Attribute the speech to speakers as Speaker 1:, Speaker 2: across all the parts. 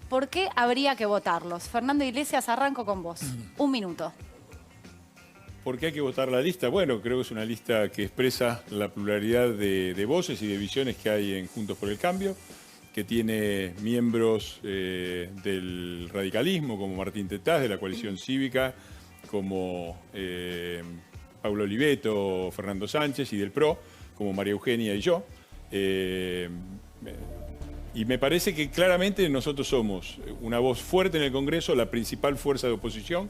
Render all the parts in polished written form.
Speaker 1: ¿Por qué habría que votarlos? Fernando Iglesias, arranco con vos. Un minuto.
Speaker 2: ¿Por qué hay que votar la lista? Bueno, creo que es una lista que expresa la pluralidad de voces y de visiones que hay en Juntos por el Cambio, que tiene miembros del radicalismo, como Martín Tetaz, de la coalición cívica, como Pablo Oliveto, Fernando Sánchez, y del PRO, como María Eugenia y yo. Y me parece que claramente nosotros somos una voz fuerte en el Congreso, la principal fuerza de oposición,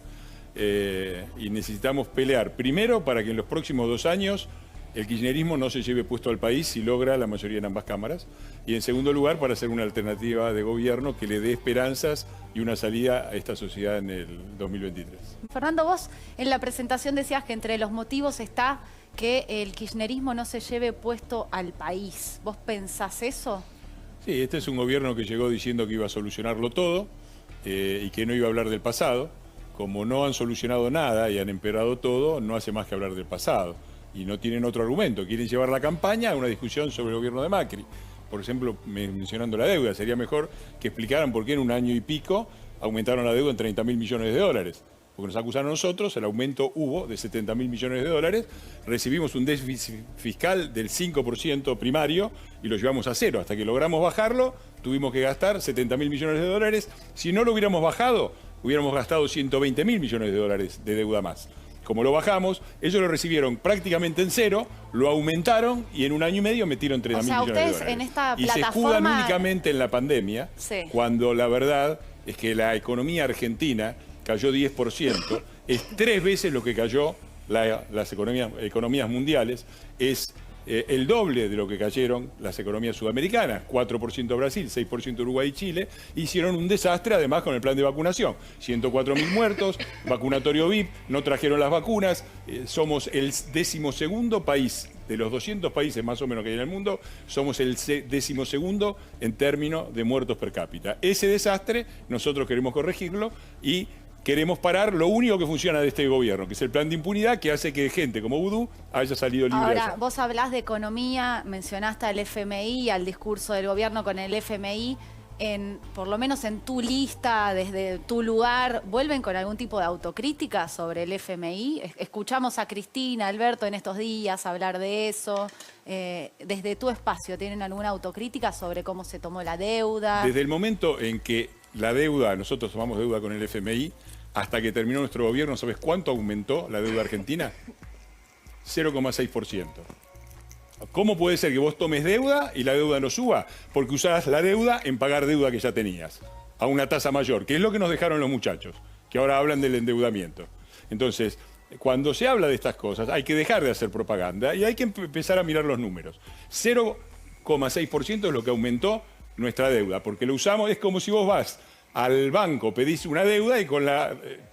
Speaker 2: y necesitamos pelear primero para que en los próximos 2 años el kirchnerismo no se lleve puesto al país si logra la mayoría en ambas cámaras, y en segundo lugar para hacer una alternativa de gobierno que le dé esperanzas y una salida a esta sociedad en el 2023.
Speaker 1: Fernando, vos en la presentación decías que entre los motivos está que el kirchnerismo no se lleve puesto al país. ¿Vos pensás eso?
Speaker 2: Sí, este es un gobierno que llegó diciendo que iba a solucionarlo todo y que no iba a hablar del pasado. Como no han solucionado nada y han empeorado todo, no hace más que hablar del pasado. Y no tienen otro argumento. Quieren llevar la campaña a una discusión sobre el gobierno de Macri. Por ejemplo, mencionando la deuda, sería mejor que explicaran por qué en un año y pico aumentaron la deuda en 30.000 millones de dólares. Porque nos acusaron a nosotros, el aumento hubo de 70.000 millones de dólares, recibimos un déficit fiscal del 5% primario y lo llevamos a cero. Hasta que logramos bajarlo, tuvimos que gastar 70.000 millones de dólares. Si no lo hubiéramos bajado, hubiéramos gastado 120.000 millones de dólares de deuda más. Como lo bajamos, ellos lo recibieron prácticamente en cero, lo aumentaron y en un año y medio metieron 30.000 millones de dólares.
Speaker 1: En esta
Speaker 2: y
Speaker 1: plataforma...
Speaker 2: se escudan únicamente en la pandemia,
Speaker 1: sí,
Speaker 2: cuando la verdad es que la economía argentina cayó 10%, es 3 veces lo que cayó las economías mundiales, es el doble de lo que cayeron las economías sudamericanas, 4% Brasil, 6% Uruguay y Chile, hicieron un desastre además con el plan de vacunación, 104.000 muertos, vacunatorio VIP, no trajeron las vacunas, somos el 12º país, de los 200 países más o menos que hay en el mundo, somos el 12º en términos de muertos per cápita. Ese desastre nosotros queremos corregirlo y queremos parar lo único que funciona de este gobierno, que es el plan de impunidad que hace que gente como Vudú haya salido libre.
Speaker 1: Ahora,
Speaker 2: allá.
Speaker 1: vos hablás de economía, mencionaste al FMI, al discurso del gobierno con el FMI. Por lo menos en tu lista, desde tu lugar, ¿vuelven con algún tipo de autocrítica sobre el FMI? Escuchamos a Cristina, Alberto en estos días hablar de eso. Desde tu espacio, ¿tienen alguna autocrítica sobre cómo se tomó la deuda?
Speaker 2: Desde el momento en que la deuda, nosotros tomamos deuda con el FMI, hasta que terminó nuestro gobierno, ¿sabes cuánto aumentó la deuda argentina? 0,6%. ¿Cómo puede ser que vos tomes deuda y la deuda no suba? Porque usás la deuda en pagar deuda que ya tenías, a una tasa mayor, que es lo que nos dejaron los muchachos, que ahora hablan del endeudamiento. Entonces, cuando se habla de estas cosas, hay que dejar de hacer propaganda y hay que empezar a mirar los números. 0,6% es lo que aumentó nuestra deuda, porque lo usamos, es como si vos vas al banco, pedís una deuda y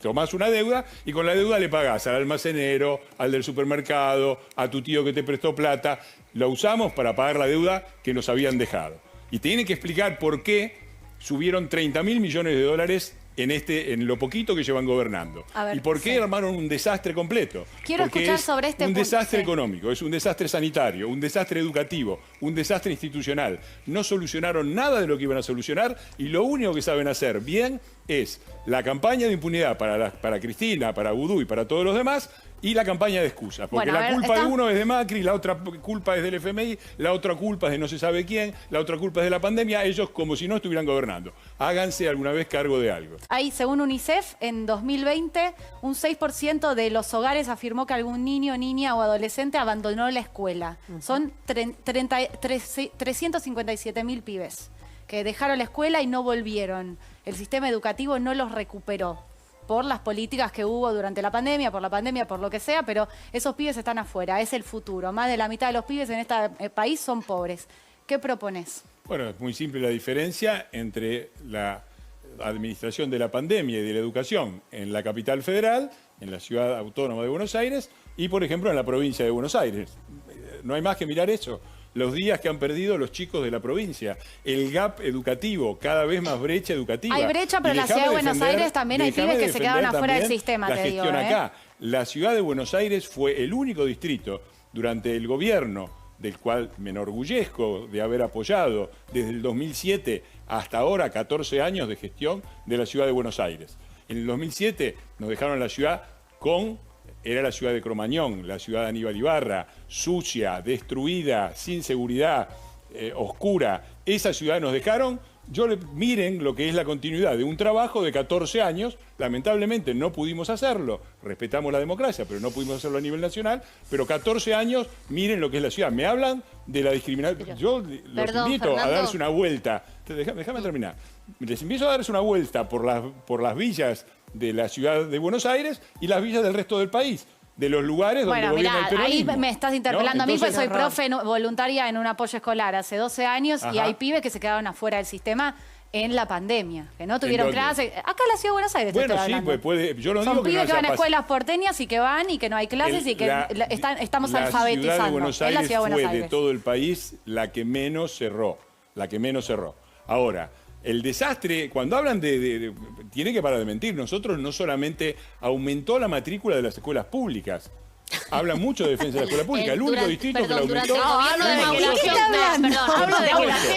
Speaker 2: tomás una deuda y con la deuda le pagás al almacenero, al del supermercado, a tu tío que te prestó plata. La usamos para pagar la deuda que nos habían dejado. Y te tienen que explicar por qué subieron 30.000 millones de dólares en lo poquito que llevan gobernando.
Speaker 1: Ver,
Speaker 2: ¿y por qué armaron un desastre completo?
Speaker 1: Quiero
Speaker 2: Porque
Speaker 1: escuchar
Speaker 2: es
Speaker 1: sobre este
Speaker 2: un
Speaker 1: punto.
Speaker 2: desastre
Speaker 1: Sí.
Speaker 2: económico, es un desastre sanitario, un desastre educativo, un desastre institucional. No solucionaron nada de lo que iban a solucionar y lo único que saben hacer bien es la campaña de impunidad para Cristina, para Vudú y para todos los demás, y la campaña de excusas. Porque
Speaker 1: Bueno,
Speaker 2: la culpa de uno es de Macri, la otra culpa es del FMI, la otra culpa es de no se sabe quién, la otra culpa es de la pandemia. Ellos como si no estuvieran gobernando. Háganse alguna vez cargo de algo.
Speaker 1: Ahí, según UNICEF, en 2020, un 6% de los hogares afirmó que algún niño, niña o adolescente abandonó la escuela. Son 357.000 pibes que dejaron la escuela y no volvieron. El sistema educativo no los recuperó por las políticas que hubo durante la pandemia, por lo que sea, pero esos pibes están afuera, es el futuro. Más de la mitad de los pibes en este país son pobres. ¿Qué propones?
Speaker 2: Bueno, es muy simple la diferencia entre la administración de la pandemia y de la educación en la capital federal, en la ciudad autónoma de Buenos Aires y, por ejemplo, en la provincia de Buenos Aires. No hay más que mirar eso. Los días que han perdido los chicos de la provincia, el gap educativo, cada vez más brecha educativa.
Speaker 1: Hay brecha, pero en la ciudad de Buenos Aires también hay pibes que se quedaban afuera del sistema,
Speaker 2: la
Speaker 1: te digo.
Speaker 2: gestión acá. La ciudad de Buenos Aires fue el único distrito durante el gobierno del cual me enorgullezco de haber apoyado desde el 2007 hasta ahora 14 años de gestión de la ciudad de Buenos Aires. En el 2007 nos dejaron la ciudad era la ciudad de Cromañón, la ciudad de Aníbal Ibarra, sucia, destruida, sin seguridad, oscura. Esa ciudad nos dejaron. Miren lo que es la continuidad de un trabajo de 14 años. Lamentablemente no pudimos hacerlo. Respetamos la democracia, pero no pudimos hacerlo a nivel nacional. Pero 14 años, miren lo que es la ciudad. Me hablan de la discriminación. Yo los invito a darse una vuelta. Déjame terminar. Les invito a darse una vuelta por las villas de la ciudad de Buenos Aires y las villas del resto del país. De los lugares donde gobierna el peronismo.
Speaker 1: Ahí me estás interpelando, ¿no? A mí,
Speaker 2: Entonces,
Speaker 1: porque soy profe voluntaria en un apoyo escolar hace 12 años. Ajá. Y hay pibes que se quedaron afuera del sistema en la pandemia, que no tuvieron clases. Acá en la ciudad de Buenos Aires.
Speaker 2: Bueno, sí, pues puede. Yo no digo
Speaker 1: son
Speaker 2: que
Speaker 1: pibes
Speaker 2: no
Speaker 1: que van a escuelas porteñas y que van y que no hay clases y que estamos alfabetizando.
Speaker 2: La ciudad de Buenos Aires
Speaker 1: es la ciudad de Buenos
Speaker 2: fue
Speaker 1: Aires.
Speaker 2: de todo el país la que menos cerró. La que menos cerró. Ahora, el desastre, cuando hablan tiene que parar de mentir. Nosotros no solamente aumentó la matrícula de las escuelas públicas. Hablan mucho de defensa de la escuela pública. El único distrito que la aumentó.
Speaker 3: ¿De qué está hablando?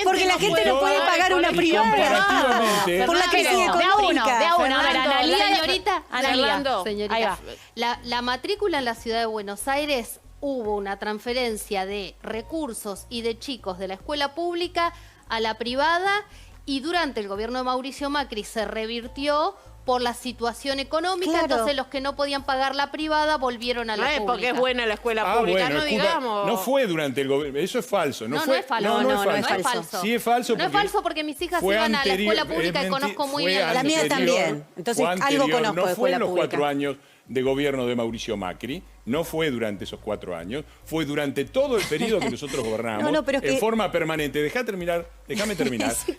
Speaker 3: Porque la gente no puede pagar una privada. Por la crisis económica.
Speaker 1: De a uno. A ver,
Speaker 3: Señorita, la matrícula en la ciudad de Buenos Aires hubo una transferencia de recursos y de chicos de la escuela pública a la privada y durante el gobierno de Mauricio Macri se revirtió por la situación económica, claro. Entonces los que no podían pagar la privada volvieron a la pública.
Speaker 4: Porque es buena la escuela pública,
Speaker 2: bueno,
Speaker 4: no digamos.
Speaker 2: No fue durante el gobierno, eso es falso. No es falso.
Speaker 3: No es falso.
Speaker 2: Sí es falso.
Speaker 3: No es falso porque mis hijas iban a la escuela pública y conozco muy bien.
Speaker 4: La mía también. Entonces algo conozco de escuela pública.
Speaker 2: No fue en los 4 años de gobierno de Mauricio Macri, no fue durante esos 4 años, fue durante todo el periodo que nosotros gobernamos, en forma permanente. Déjame terminar.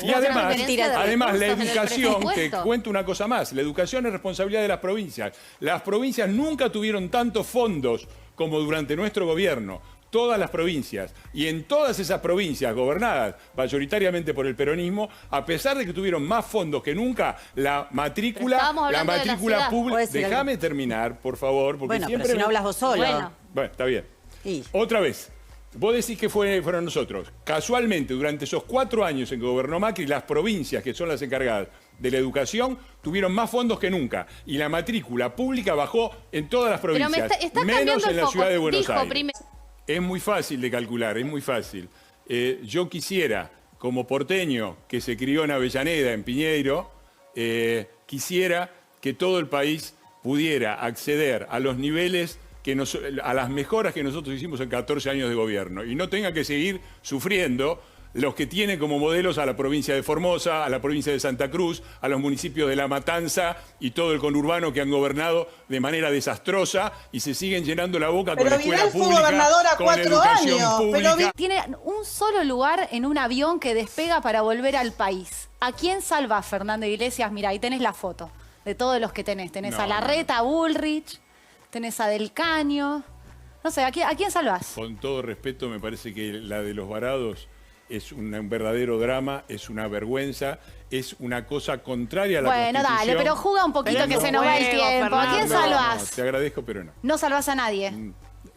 Speaker 2: Y además la educación, te cuento una cosa más, la educación es responsabilidad de las provincias. Las provincias nunca tuvieron tantos fondos como durante nuestro gobierno. Todas las provincias, y en todas esas provincias gobernadas mayoritariamente por el peronismo, a pesar de que tuvieron más fondos que nunca, la matrícula pública... Déjame terminar, por favor, porque
Speaker 4: bueno,
Speaker 2: siempre...
Speaker 4: pero si no hablas vos solo.
Speaker 2: Bueno, está bien. Otra vez, vos decís que fueron nosotros. Casualmente, durante esos 4 años en que gobernó Macri, las provincias, que son las encargadas de la educación, tuvieron más fondos que nunca. Y la matrícula pública bajó en todas las provincias, menos en la ciudad de Buenos Aires. Es muy fácil de calcular, es muy fácil. Yo quisiera, como porteño que se crió en Avellaneda, en Piñeiro, quisiera que todo el país pudiera acceder a los niveles, a las mejoras que nosotros hicimos en 14 años de gobierno y no tenga que seguir sufriendo los que tienen como modelos a la provincia de Formosa, a la provincia de Santa Cruz, a los municipios de La Matanza y todo el conurbano que han gobernado de manera desastrosa y se siguen llenando la boca con la escuela pública,
Speaker 5: Vidal fue gobernadora
Speaker 2: con la educación pública.
Speaker 1: Tiene un solo lugar en un avión que despega para volver al país. ¿A quién salva Fernando Iglesias? Mira, ahí tenés la foto de todos los que tenés. Tenés a Larreta, a Bullrich, tenés a Del Caño. No sé, ¿a quién salvás?
Speaker 2: Con todo respeto, me parece que la de los varados es un verdadero drama, es una vergüenza, es una cosa contraria a la Constitución.
Speaker 1: Bueno, dale, pero juega un poquito que se nos va el tiempo. Fernando. ¿A quién salvás?
Speaker 2: Te agradezco, pero no.
Speaker 1: ¿No salvás a nadie?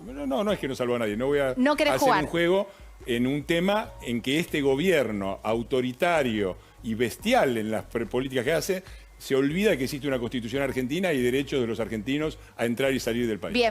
Speaker 2: No es que no salvo a nadie. No voy a hacer
Speaker 1: jugar
Speaker 2: un juego en un tema en que este gobierno autoritario y bestial en las políticas que hace se olvida que existe una Constitución argentina y derechos de los argentinos a entrar y salir del país.
Speaker 1: Bien.